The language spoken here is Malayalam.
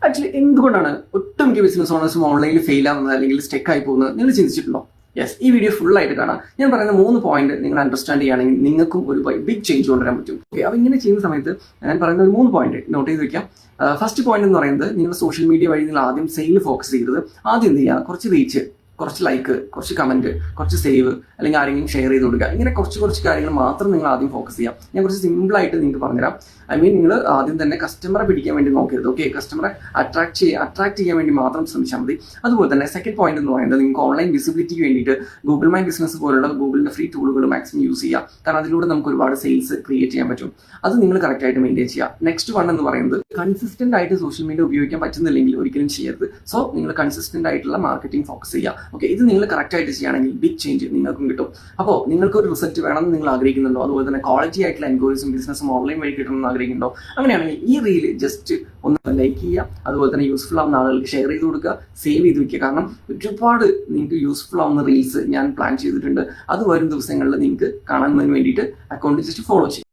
ആക്ച്വലി എന്തുകൊണ്ടാണ് ഒട്ടുമിക്ക ബിസിനസ് ഓണേഴ്സും ഓൺലൈനിൽ ഫെയിൽ ആവുന്നത് അല്ലെങ്കിൽ സ്റ്റെക്ക് ആയി പോകുന്നത് നിങ്ങൾ ചിന്തിച്ചിട്ടുണ്ടോ? യെസ്, ഈ വീഡിയോ ഫുൾ ആയിട്ട് കാണാം. ഞാൻ പറയുന്ന 3 പോയിന്റ് നിങ്ങൾ അണ്ടർസ്റ്റാൻഡ് ചെയ്യുകയാണെങ്കിൽ നിങ്ങൾക്കും ഒരു ബിഗ് ചേഞ്ച് കൊണ്ടുവരാൻ പറ്റും. ഓക്കെ, അപ്പോൾ ഇങ്ങനെ ചെയ്യുന്ന സമയത്ത് ഞാൻ പറയുന്ന ഒരു 3 പോയിന്റ് നോട്ട് ചെയ്ത് വെക്കാം. ഫസ്റ്റ് പോയിന്റ് എന്ന് പറയുന്നത്, നിങ്ങൾ സോഷ്യൽ മീഡിയ വഴി നിങ്ങൾ ആദ്യം സെയിൽ ഫോക്കസ് ചെയ്തത് ആദ്യം എന്ത് ചെയ്യുക, കുറച്ച് റീച്ച്, കുറച്ച് ലൈക്ക്, കുറച്ച് കമന്റ്, കുറച്ച് സേവ്, അല്ലെങ്കിൽ ആരെങ്കിലും ഷെയർ ചെയ്ത് കൊടുക്കുക. ഇങ്ങനെ കുറച്ച് കാര്യങ്ങൾ മാത്രം നിങ്ങൾ ആദ്യം ഫോക്കസ് ചെയ്യാം. ഞാൻ കുറച്ച് സിമ്പിളായിട്ട് നിങ്ങൾക്ക് പറഞ്ഞുതരാം. നിങ്ങൾ ആദ്യം തന്നെ കസ്റ്റമറെ പിടിക്കാൻ വേണ്ടി നോക്കരുത്. ഓക്കെ, കസ്റ്റമറെ അട്രാക്ട് ചെയ്യാൻ വേണ്ടി മാത്രം ശ്രമിച്ചാൽ മതി. അതുപോലെ തന്നെ സെക്കൻഡ് പോയിന്റ് എന്ന് പറയുന്നത്, നിങ്ങൾക്ക് ഓൺലൈൻ വിസിബിലിറ്റിക്ക് വേണ്ടിയിട്ട് ഗൂഗിൾ മൈ ബിസിനസ് പോലുള്ള ഗൂഗിളിന്റെ ഫ്രീ ടൂളുകൾ മാക്സിമം യൂസ് ചെയ്യുക. കാരണം അതിലൂടെ നമുക്ക് ഒരുപാട് സെയിൽസ് ക്രിയേറ്റ് ചെയ്യാൻ പറ്റും. അത് നിങ്ങൾ കറക്റ്റ് ആയിട്ട് മെയിൻറ്റെയിൻ ചെയ്യുക. നെക്സ്റ്റ് വൺ എന്ന് പറയുന്നത്, കൺസിസ്റ്റന്റ് ആയിട്ട് സോഷ്യൽ മീഡിയ ഉപയോഗിക്കാൻ പറ്റുന്നില്ലെങ്കിൽ ഒരിക്കലും ചെയ്യരുത്. സോ നിങ്ങൾ കൺസിസ്റ്റന്റ് ആയിട്ടുള്ള മാർക്കറ്റിംഗ് ഫോക്കസ് ചെയ്യുക. ഓക്കെ, ഇത് നിങ്ങൾ കറക്റ്റ് ആയിട്ട് ചെയ്യുകയാണെങ്കിൽ ബിഗ് ചേഞ്ച് നിങ്ങൾക്കും കിട്ടും. അപ്പോൾ നിങ്ങൾക്ക് ഒരു റിസൾട്ട് വേണമെന്ന് നിങ്ങൾ ആഗ്രഹിക്കുന്നുണ്ടോ, അതുപോലെ തന്നെ ക്വാളിറ്റി ആയിട്ടുള്ള എൻക്വയറീസും ബിസിനസ്സും ഓൺലൈൻ വഴി കിട്ടണമെന്ന് ആഗ്രഹിക്കുന്നുണ്ടോ? അങ്ങനെയാണെങ്കിൽ ഈ റീല് ജസ്റ്റ് ഒന്ന് ലൈക്ക് ചെയ്യുക, അതുപോലെ തന്നെ യൂസ്ഫുൾ ആവുന്ന ആളുകൾക്ക് ഷെയർ ചെയ്ത് കൊടുക്കുക, സേവ് ചെയ്ത് വെക്കുക. കാരണം ഒരുപാട് നിങ്ങൾക്ക് യൂസ്ഫുൾ ആവുന്ന റീൽസ് ഞാൻ പ്ലാൻ ചെയ്തിട്ടുണ്ട്. അത് വരും ദിവസങ്ങളിൽ നിങ്ങൾക്ക് കാണുന്നതിന് വേണ്ടിയിട്ട് അക്കൗണ്ട് ജസ്റ്റ് ഫോളോ ചെയ്യും.